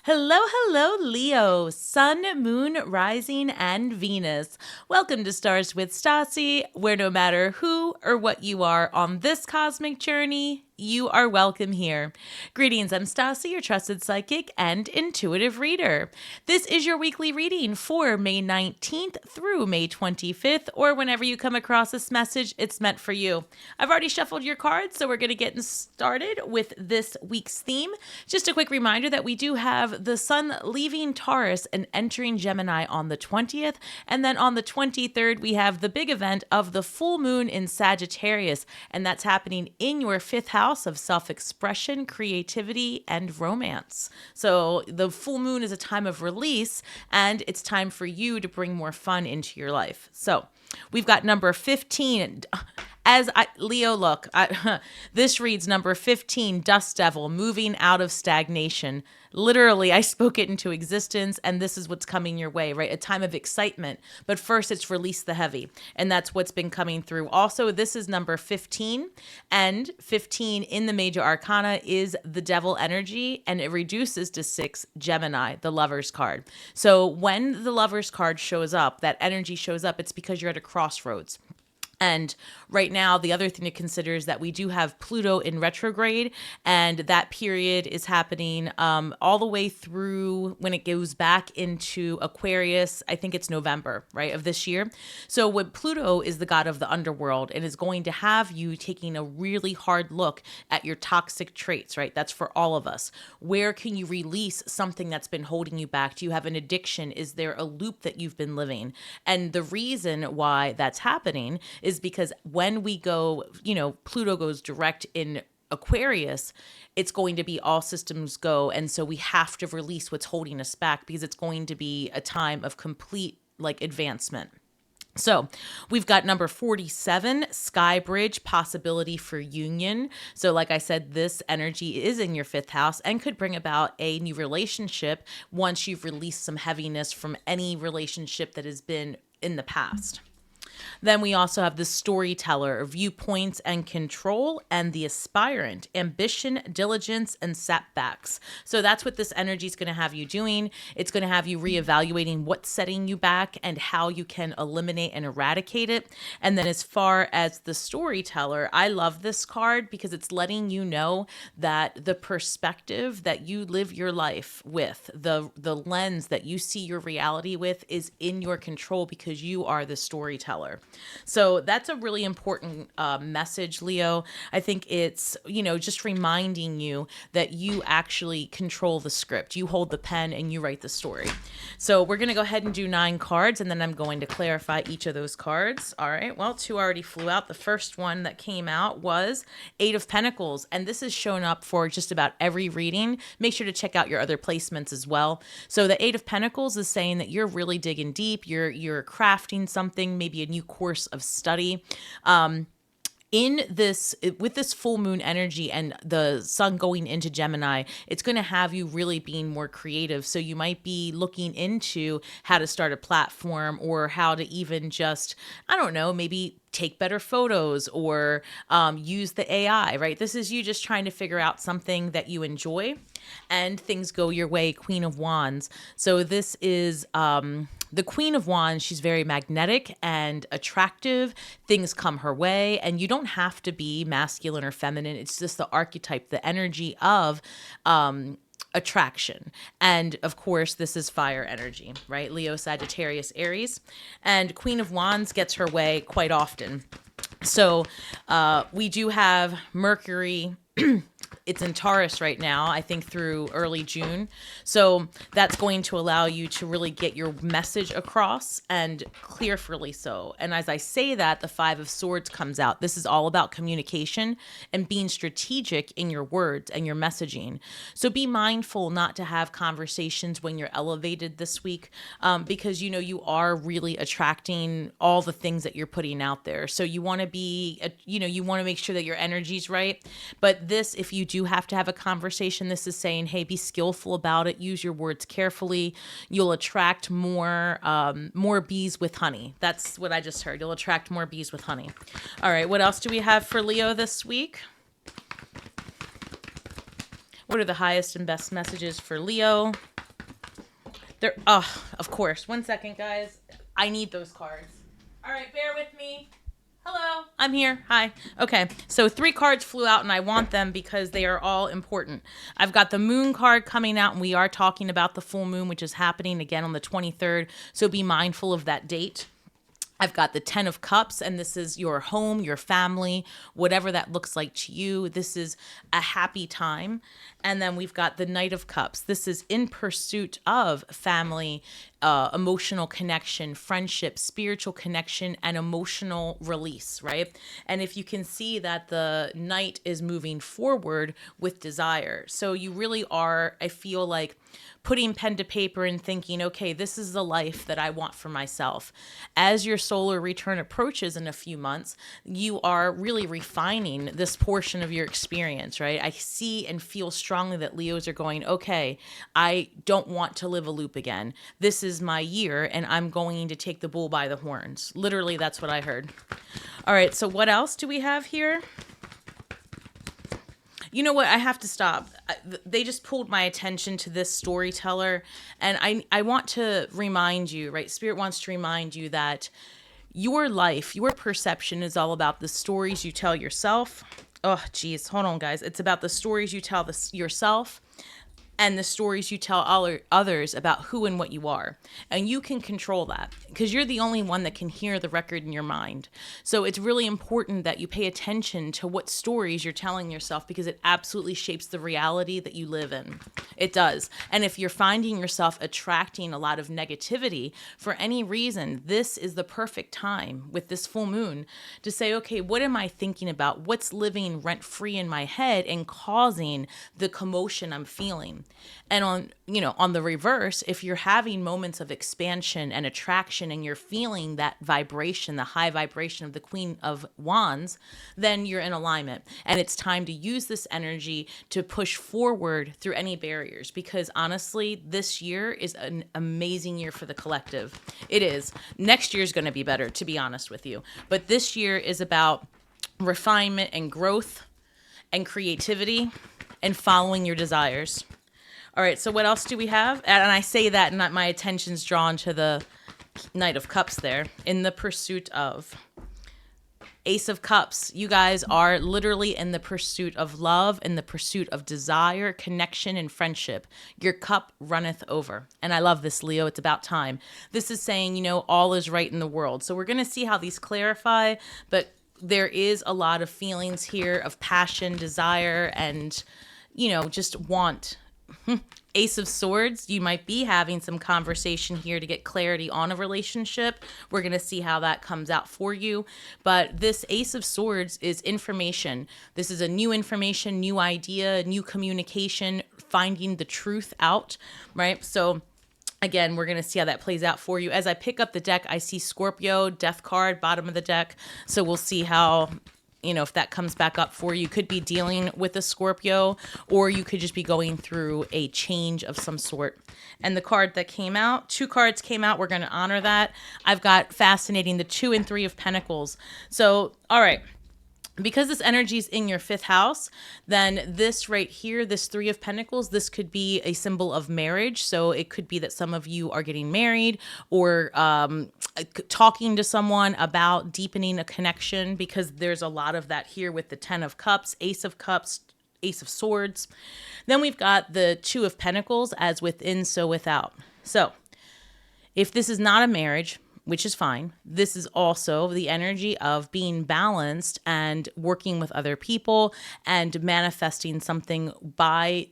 Hello, hello, Leo, Sun, Moon, Rising, and Venus. Welcome to Stars with Stasi, where no matter who or what you are on this cosmic journey, you are welcome here. Greetings, I'm Stasi, your trusted psychic and intuitive reader. This is your weekly reading for May 19th through May 25th, or whenever you come across this message, it's meant for you. I've already shuffled your cards, so we're going to get started with this week's theme. Just a quick reminder that we do have the sun leaving Taurus and entering Gemini on the 20th, and then on the 23rd, we have the big event of the full moon in Sagittarius, and that's happening in your fifth house of self-expression, creativity, and romance. So the full moon is a time of release, and it's time for you to bring more fun into your life. So we've got number 15. Leo, look, this reads number 15, Dust Devil, moving out of stagnation. Literally, I spoke it into existence, and this is what's coming your way, right? A time of excitement. But first, it's release the heavy, and that's what's been coming through. Also, this is number 15, and 15 in the major arcana is the devil energy, and it reduces to 6, Gemini, the lover's card. So when the lover's card shows up, that energy shows up, it's because you're at a crossroads. And right now, the other thing to consider is that we do have Pluto in retrograde, and that period is happening all the way through when it goes back into Aquarius. I think it's November, right, of this year. So when Pluto is the god of the underworld and is going to have you taking a really hard look at your toxic traits, right? That's for all of us. Where can you release something that's been holding you back? Do you have an addiction? Is there a loop that you've been living? And the reason why that's happening is because when we go, Pluto goes direct in Aquarius, it's going to be all systems go. And so we have to release what's holding us back because it's going to be a time of complete advancement. So we've got number 47, Sky Bridge, possibility for union. So like I said, this energy is in your fifth house and could bring about a new relationship once you've released some heaviness from any relationship that has been in the past. Then we also have the storyteller, viewpoints and control, and the aspirant, ambition, diligence, and setbacks. So that's what this energy is going to have you doing. It's going to have you reevaluating what's setting you back and how you can eliminate and eradicate it. And then as far as the storyteller, I love this card because it's letting you know that the perspective that you live your life with, the lens that you see your reality with is in your control because you are the storyteller. So that's a really important message, Leo. I think it's, just reminding you that you actually control the script. You hold the pen and you write the story. So we're going to go ahead and do 9 cards, and then I'm going to clarify each of those cards. All right. Well, 2 already flew out. The first one that came out was 8 of Pentacles, and this has shown up for just about every reading. Make sure to check out your other placements as well. So the 8 of Pentacles is saying that you're really digging deep. You're crafting something, maybe a new course of study. With this full moon energy and the sun going into Gemini, it's going to have you really being more creative. So you might be looking into how to start a platform or how to even just, maybe take better photos or use the AI, right? This is you just trying to figure out something that you enjoy and things go your way, Queen of Wands. So this is the Queen of Wands. She's very magnetic and attractive. Things come her way, and you don't have to be masculine or feminine. It's just the archetype, the energy of attraction. And of course, this is fire energy, right? Leo, Sagittarius, Aries. And Queen of Wands gets her way quite often. So we do have Mercury. It's in Taurus right now, I think through early June. So that's going to allow you to really get your message across and clearly so. And as I say that, the 5 of Swords comes out. This is all about communication and being strategic in your words and your messaging. So be mindful not to have conversations when you're elevated this week because, you are really attracting all the things that you're putting out there. So you want to be, you want to make sure that your energy's right. But this, if you do have to have a conversation, this is saying, hey, be skillful about it. Use your words carefully. You'll attract more bees with honey. That's what I just heard. You'll attract more bees with honey. All right. What else do we have for Leo this week? What are the highest and best messages for Leo? Of course. 1 second, guys. I need those cards. All right, bear with me. Hello, I'm here. Hi. Okay, so 3 cards flew out and I want them because they are all important. I've got the moon card coming out and we are talking about the full moon, which is happening again on the 23rd. So be mindful of that date. I've got the 10 of Cups, and this is your home, your family, whatever that looks like to you. This is a happy time. And then we've got the Knight of Cups. This is in pursuit of family, emotional connection, friendship, spiritual connection, and emotional release, right? And if you can see that the Knight is moving forward with desire. So you really are, I feel like, putting pen to paper and thinking, okay, this is the life that I want for myself. As your solar return approaches in a few months, you are really refining this portion of your experience, right? I see and feel strongly that Leos are going, okay, I don't want to live a loop again. This is my year and I'm going to take the bull by the horns. Literally, that's what I heard. All right, so what else do we have here? You know what? I have to stop. They just pulled my attention to this storyteller. And I want to remind you, right? Spirit wants to remind you that your life, your perception is all about the stories you tell yourself. Oh, geez. Hold on, guys. It's about the stories you tell yourself and the stories you tell others about who and what you are. And you can control that because you're the only one that can hear the record in your mind. So it's really important that you pay attention to what stories you're telling yourself because it absolutely shapes the reality that you live in. It does. And if you're finding yourself attracting a lot of negativity for any reason, this is the perfect time with this full moon to say, okay, what am I thinking about? What's living rent-free in my head and causing the commotion I'm feeling? And on the reverse, if you're having moments of expansion and attraction and you're feeling that vibration, the high vibration of the Queen of Wands, then you're in alignment. And it's time to use this energy to push forward through any barriers because honestly, this year is an amazing year for the collective. It is. Next year is going to be better, to be honest with you. But this year is about refinement and growth and creativity and following your desires. All right, so what else do we have? And I say that and my attention's drawn to the Knight of Cups there. In the pursuit of Ace of Cups, you guys are literally in the pursuit of love, in the pursuit of desire, connection, and friendship. Your cup runneth over. And I love this, Leo. It's about time. This is saying, all is right in the world. So we're going to see how these clarify, but there is a lot of feelings here of passion, desire, and, just want. Ace of Swords, you might be having some conversation here to get clarity on a relationship. We're going to see how that comes out for you. But this Ace of Swords is information. This is a new information, new idea, new communication, finding the truth out, right? So again, we're going to see how that plays out for you. As I pick up the deck, I see Scorpio, Death card, bottom of the deck. So we'll see how, if that comes back up for you. Could be dealing with a Scorpio, or you could just be going through a change of some sort. And the card that came out, 2 cards came out. We're going to honor that. I've got fascinating, the 2 and 3 of Pentacles. So, all right. Because this energy is in your 5th house, then this right here, this 3 of Pentacles, this could be a symbol of marriage. So it could be that some of you are getting married or talking to someone about deepening a connection, because there's a lot of that here with the 10 of Cups, Ace of Cups, Ace of Swords. Then we've got the 2 of Pentacles, as within, so without. So if this is not a marriage, which is fine, this is also the energy of being balanced and working with other people and manifesting something with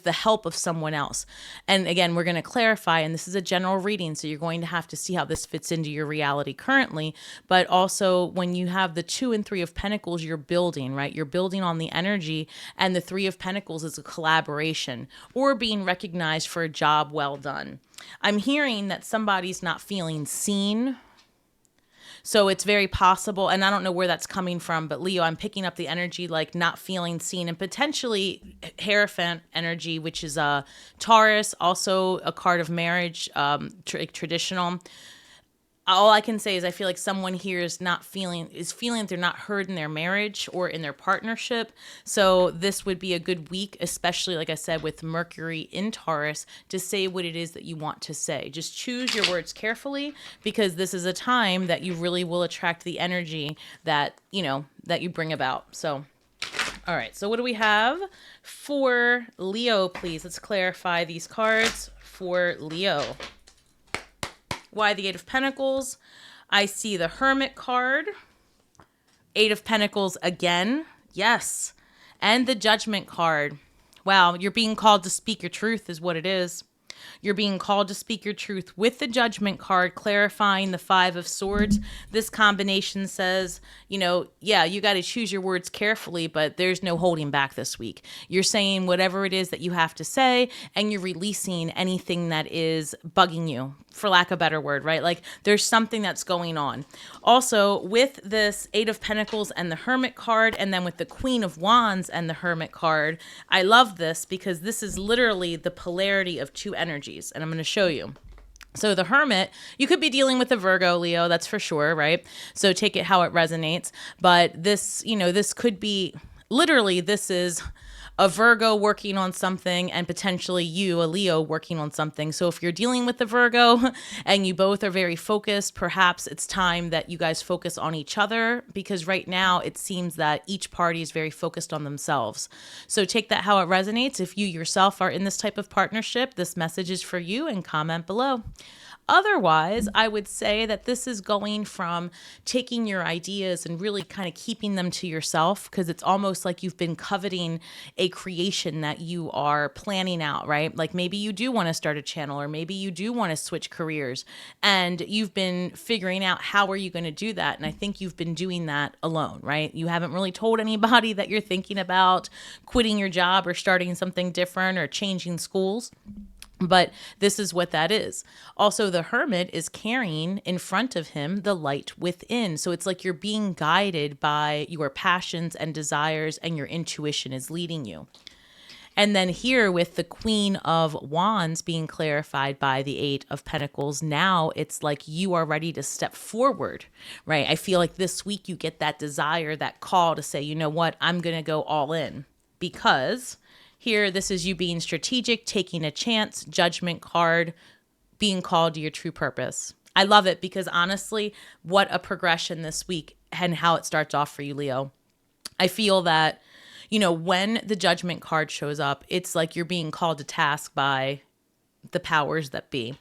the help of someone else. And again, we're going to clarify, and this is a general reading, so you're going to have to see how this fits into your reality currently. But also, when you have the 2 and 3 of Pentacles, you're building, right? You're building on the energy, and the 3 of Pentacles is a collaboration or being recognized for a job well done. I'm hearing that somebody's not feeling seen. So it's very possible, and I don't know where that's coming from, but Leo, I'm picking up the energy like not feeling seen, and potentially Hierophant energy, which is a Taurus, also a card of marriage, traditional. all I can say is I feel like someone here is feeling they're not heard in their marriage or in their partnership. So this would be a good week, especially like I said, with Mercury in Taurus, to say what it is that you want to say. Just choose your words carefully, because this is a time that you really will attract the energy that, that you bring about. So, all right. So what do we have for Leo, please? Let's clarify these cards for Leo. Why the Eight of Pentacles? I see the Hermit card. Eight of Pentacles again. Yes. And the Judgment card. Wow, you're being called to speak your truth is what it is. You're being called to speak your truth with the Judgment card, clarifying the Five of Swords. This combination says, you got to choose your words carefully, but there's no holding back this week. You're saying whatever it is that you have to say, and you're releasing anything that is bugging you, for lack of a better word, right? Like there's something that's going on. Also, with this Eight of Pentacles and the Hermit card, and then with the Queen of Wands and the Hermit card, I love this because this is literally the polarity of two energies, and I'm going to show you. So the Hermit, you could be dealing with a Virgo, Leo, that's for sure, right? So take it how it resonates. But this, this could be, literally, this is a Virgo working on something and potentially you, a Leo, working on something. So if you're dealing with the Virgo and you both are very focused, perhaps it's time that you guys focus on each other, because right now it seems that each party is very focused on themselves. So take that how it resonates. If you yourself are in this type of partnership, this message is for you, and comment below. Otherwise, I would say that this is going from taking your ideas and really kind of keeping them to yourself, because it's almost like you've been coveting a creation that you are planning out, right? Like maybe you do want to start a channel, or maybe you do want to switch careers, and you've been figuring out how are you going to do that. And I think you've been doing that alone, right? You haven't really told anybody that you're thinking about quitting your job or starting something different or changing schools. But this is what that is. Also, the Hermit is carrying in front of him the light within. So it's like you're being guided by your passions and desires, and your intuition is leading you. And then here with the Queen of Wands being clarified by the Eight of Pentacles, now it's like you are ready to step forward, right? I feel like this week you get that desire, that call to say, you know what, I'm going to go all in, because here, this is you being strategic, taking a chance, Judgment card, being called to your true purpose. I love it, because honestly, what a progression this week and how it starts off for you, Leo. I feel that, when the Judgment card shows up, it's like you're being called to task by the powers that be.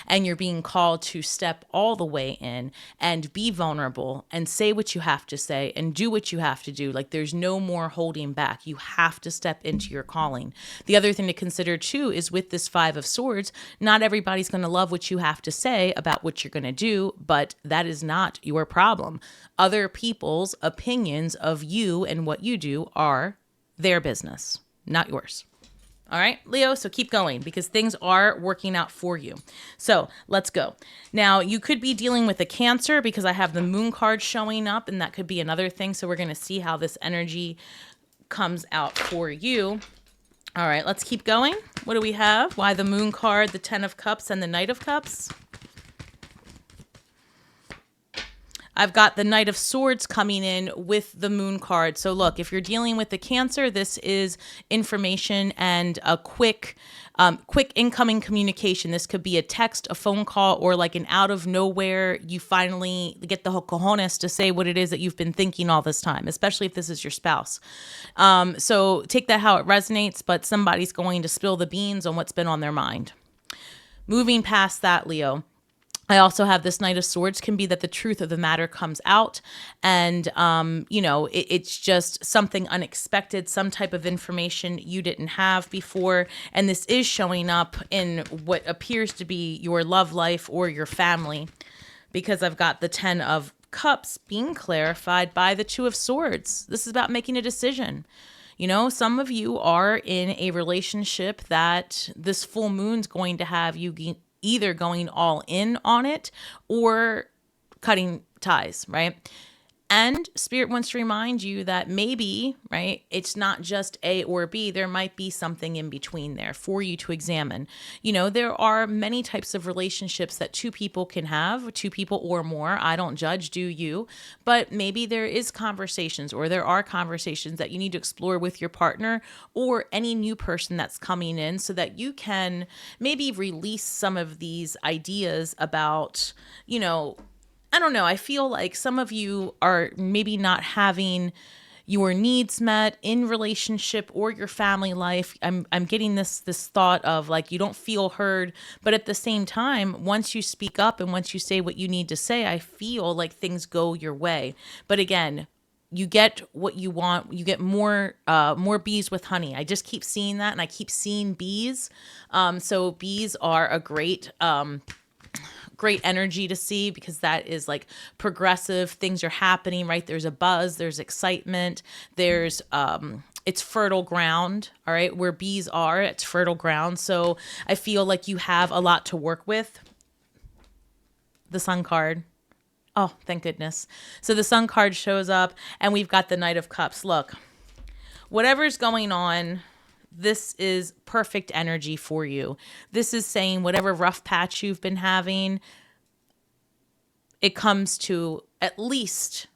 And you're being called to step all the way in and be vulnerable and say what you have to say and do what you have to do. Like there's no more holding back. You have to step into your calling. The other thing to consider too is with this Five of Swords, not everybody's going to love what you have to say about what you're going to do, but that is not your problem. Other people's opinions of you and what you do are their business, not yours. All right, Leo, so keep going, because things are working out for you. So let's go. Now, you could be dealing with a Cancer, because I have the Moon card showing up, and that could be another thing. So we're going to see how this energy comes out for you. All right, let's keep going. What do we have? Why the Moon card, the Ten of Cups, and the Knight of Cups? I've got the Knight of Swords coming in with the Moon card. So look, if you're dealing with the Cancer, this is information and a quick incoming communication. This could be a text, a phone call, or like an out of nowhere, you finally get the cojones to say what it is that you've been thinking all this time, especially if this is your spouse. So take that how it resonates, but somebody's going to spill the beans on what's been on their mind. Moving past that, Leo, I also have this Knight of Swords can be that the truth of the matter comes out, and, it's just something unexpected, some type of information you didn't have before. And this is showing up in what appears to be your love life or your family, because I've got the Ten of Cups being clarified by the Two of Swords. This is about making a decision. Some of you are in a relationship that this full moon's going to have you either going all in on it or cutting ties, right? And Spirit wants to remind you that maybe, right, it's not just A or B. There might be something in between there for you to examine. There are many types of relationships that two people can have, two people or more. I don't judge, do you? But maybe there is conversations, or there are conversations that you need to explore with your partner or any new person that's coming in, so that you can maybe release some of these ideas about, I don't know. I feel like some of you are maybe not having your needs met in relationship or your family life. I'm getting this thought of like you don't feel heard, but at the same time, once you speak up and once you say what you need to say, I feel like things go your way. But again, you get what you want. You get more bees with honey. I just keep seeing that, and I keep seeing bees. So bees are a great energy to see, because that is like progressive. Things are happening, right? There's a buzz, there's excitement, there's it's fertile ground. All right, where bees are, it's fertile ground. So I feel like you have a lot to work with. The Sun card. Oh, thank goodness. So the Sun card shows up, and we've got the Knight of Cups. Look, whatever's going on, this is perfect energy for you. This is saying whatever rough patch you've been having, it comes to at least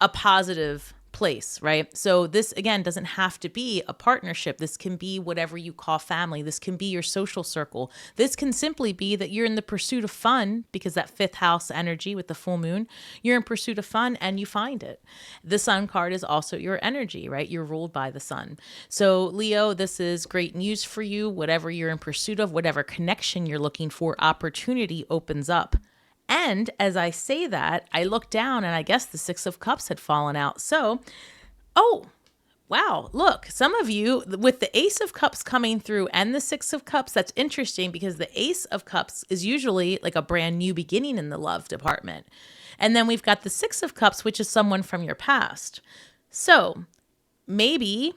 a positive place, right? So this, again, doesn't have to be a partnership. This can be whatever you call family. This can be your social circle. This can simply be that you're in the pursuit of fun, because that fifth house energy with the full moon, you're in pursuit of fun and you find it. The Sun card is also your energy, right? You're ruled by the sun. So Leo, this is great news for you. Whatever you're in pursuit of, whatever connection you're looking for, opportunity opens up. And as I say that, I look down and I guess the Six of Cups had fallen out. So, oh, wow, look, some of you with the Ace of Cups coming through and the Six of Cups, that's interesting, because the Ace of Cups is usually like a brand new beginning in the love department. And then we've got the Six of Cups, which is someone from your past. So maybe,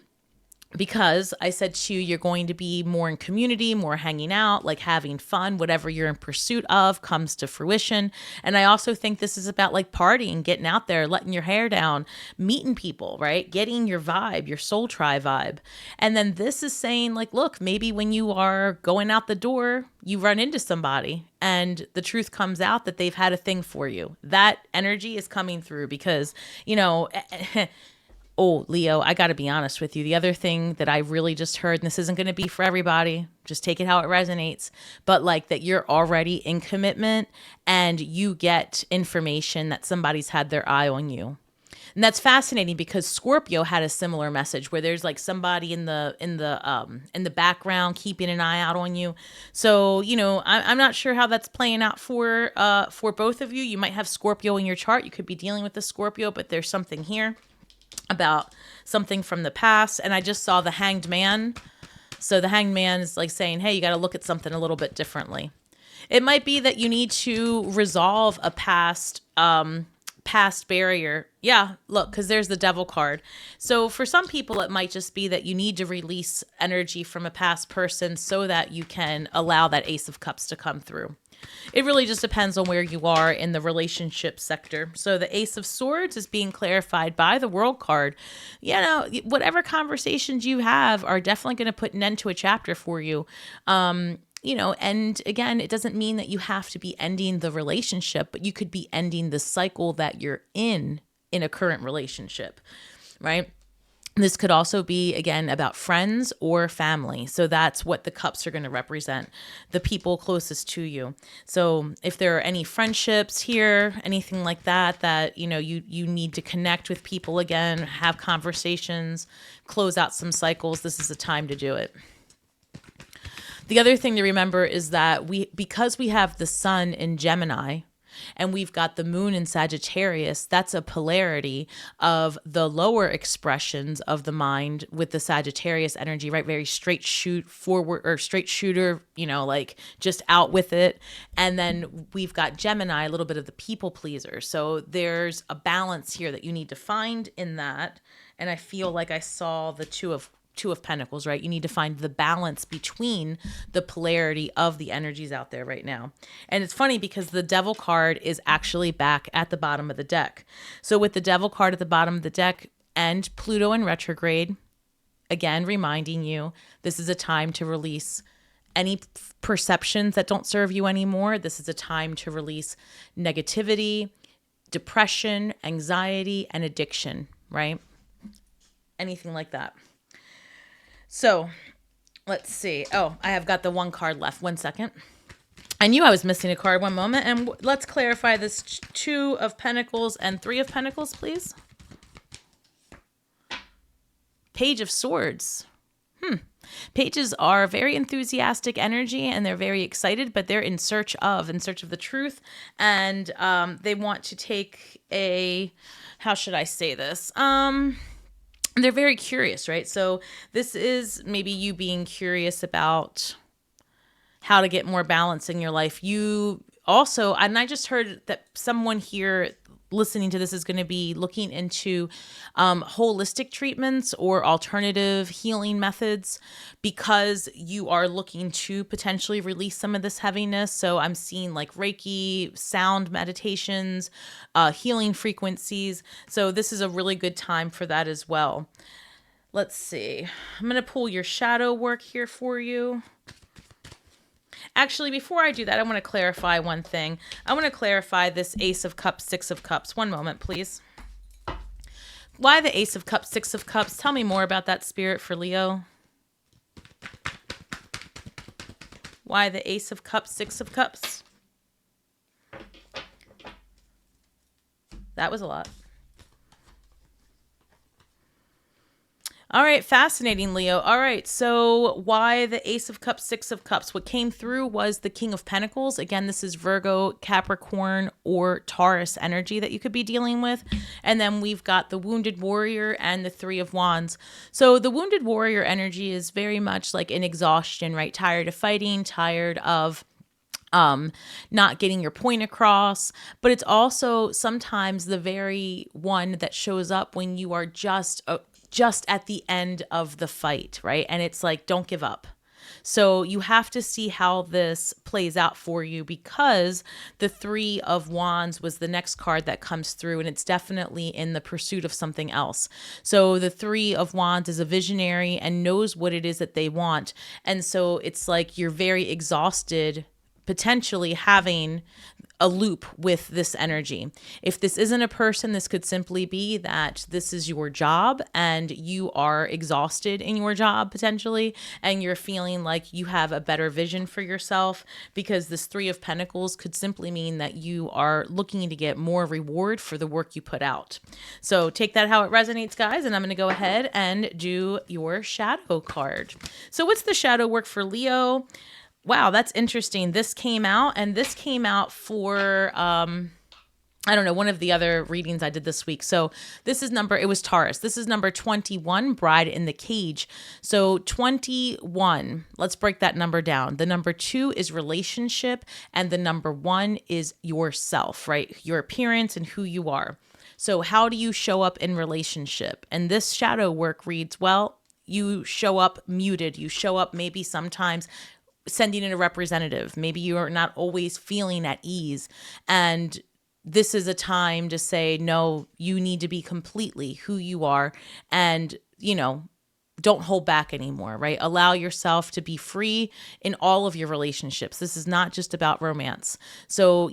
because I said to you, you're going to be more in community, more hanging out, like having fun, whatever you're in pursuit of comes to fruition. And I also think this is about like partying, getting out there, letting your hair down, meeting people, right? Getting your vibe, your soul tribe vibe. And then this is saying like, look, maybe when you are going out the door, you run into somebody and the truth comes out that they've had a thing for you. That energy is coming through because, oh, Leo, I got to be honest with you. The other thing that I really just heard, and this isn't going to be for everybody, just take it how it resonates, but like that you're already in commitment and you get information that somebody's had their eye on you. And that's fascinating because Scorpio had a similar message where there's like somebody in the background keeping an eye out on you. So, I'm not sure how that's playing out for both of you. You might have Scorpio in your chart. You could be dealing with the Scorpio, but there's something here about something from the past. And I just saw the Hanged Man. So the Hanged Man is like saying, hey, you got to look at something a little bit differently. It might be that you need to resolve a past barrier. Yeah, look, because there's the Devil card. So for some people, it might just be that you need to release energy from a past person so that you can allow that Ace of Cups to come through. It really just depends on where you are in the relationship sector. So the Ace of Swords is being clarified by the World card. Whatever conversations you have are definitely going to put an end to a chapter for you. And again, it doesn't mean that you have to be ending the relationship, but you could be ending the cycle that you're in a current relationship, right? This could also be, again, about friends or family. So that's what the cups are going to represent, the people closest to you. So if there are any friendships here, anything like that, you need to connect with people again, have conversations, close out some cycles, this is the time to do it. The other thing to remember is that because we have the sun in Gemini, and we've got the moon in Sagittarius, that's a polarity of the lower expressions of the mind with the Sagittarius energy, right? Very straight shooter, like just out with it. And then we've got Gemini, a little bit of the people pleaser. So there's a balance here that you need to find in that. And I feel like I saw the Two Two of Pentacles, right? You need to find the balance between the polarity of the energies out there right now. And it's funny because the Devil card is actually back at the bottom of the deck. So with the Devil card at the bottom of the deck and Pluto in retrograde, again, reminding you, this is a time to release any perceptions that don't serve you anymore. This is a time to release negativity, depression, anxiety, and addiction, right? Anything like that. So let's see. Oh, I have got the one card left. 1 second. I knew I was missing a card. One moment. And let's clarify this Two of Pentacles and Three of Pentacles, please. Page of Swords. Pages are very enthusiastic energy and they're very excited, but they're in search of the truth. And they want to take how should I say this? They're very curious, right? So this is maybe you being curious about how to get more balance in your life. You also, and I just heard that someone here listening to this is going to be looking into holistic treatments or alternative healing methods because you are looking to potentially release some of this heaviness. So I'm seeing like Reiki, sound meditations, healing frequencies. So this is a really good time for that as well. Let's see. I'm going to pull your shadow work here for you. Actually, before I do that, I want to clarify one thing. I want to clarify this Ace of Cups, Six of Cups. One moment, please. Why the Ace of Cups, Six of Cups? Tell me more about that, Spirit, for Leo. Why the Ace of Cups, Six of Cups? That was a lot. All right, fascinating, Leo. All right, so why the Ace of Cups, Six of Cups? What came through was the King of Pentacles. Again, this is Virgo, Capricorn, or Taurus energy that you could be dealing with. And then we've got the Wounded Warrior and the Three of Wands. So the Wounded Warrior energy is very much like an exhaustion, right? Tired of fighting, tired of not getting your point across, but it's also sometimes the very one that shows up when you are just at the end of the fight, right? And it's like, don't give up. So you have to see how this plays out for you because the Three of Wands was the next card that comes through and it's definitely in the pursuit of something else. So the Three of Wands is a visionary and knows what it is that they want. And so it's like you're very exhausted potentially having a loop with this energy. If this isn't a person, this could simply be that this is your job and you are exhausted in your job potentially, and you're feeling like you have a better vision for yourself because this Three of Pentacles could simply mean that you are looking to get more reward for the work you put out. So take that how it resonates, guys, and I'm going to go ahead and do your shadow card. So what's the shadow work for Leo? Wow, that's interesting. This came out, and this came out for, I don't know, one of the other readings I did this week. So this is it was Taurus. This is number 21, Bride in the Cage. So 21, let's break that number down. The number 2 is relationship, and the number 1 is yourself, right? Your appearance and who you are. So how do you show up in relationship? And this shadow work reads, well, you show up muted. You show up maybe sometimes sending in a representative. Maybe you're not always feeling at ease. And this is a time to say, no, you need to be completely who you are. And, don't hold back anymore, right? Allow yourself to be free in all of your relationships. This is not just about romance. So,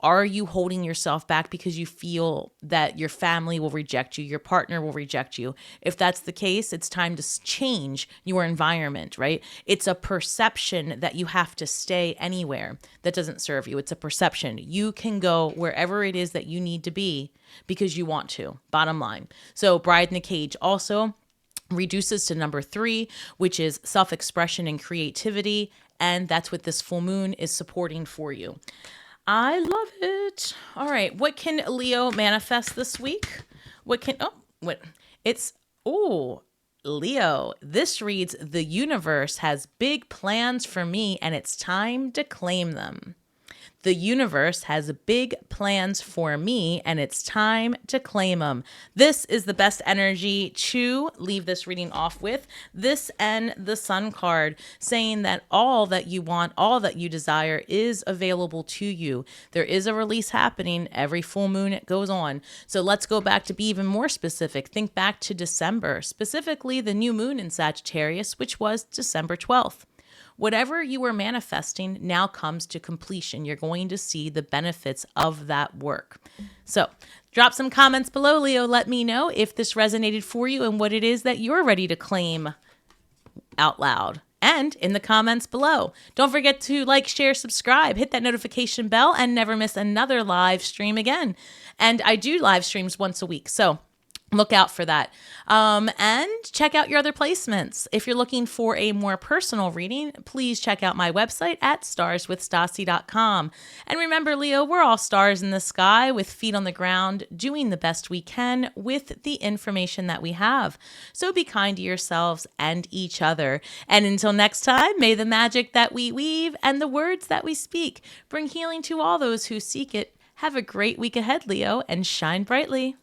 are you holding yourself back because you feel that your family will reject you, your partner will reject you? If that's the case, it's time to change your environment, right? It's a perception that you have to stay anywhere that doesn't serve you. It's a perception. You can go wherever it is that you need to be because you want to, bottom line. So Bride in the Cage also reduces to number 3, which is self-expression and creativity. And that's what this full moon is supporting for you. I love it. All right. What can Leo manifest this week? Leo, this reads, the universe has big plans for me and it's time to claim them. The universe has big plans for me, and it's time to claim them. This is the best energy to leave this reading off with. This and the Sun card, saying that all that you want, all that you desire is available to you. There is a release happening every full moon it goes on. So let's go back to be even more specific. Think back to December, specifically the new moon in Sagittarius, which was December 12th. Whatever you were manifesting now comes to completion. You're going to see the benefits of that work. So drop some comments below, Leo. Let me know if this resonated for you and what it is that you're ready to claim out loud. And in the comments below, don't forget to like, share, subscribe, hit that notification bell, and never miss another live stream again. And I do live streams once a week, so look out for that. And check out your other placements. If you're looking for a more personal reading, please check out my website at starswithstasi.com. And remember, Leo, we're all stars in the sky with feet on the ground, doing the best we can with the information that we have. So be kind to yourselves and each other. And until next time, may the magic that we weave and the words that we speak bring healing to all those who seek it. Have a great week ahead, Leo, and shine brightly.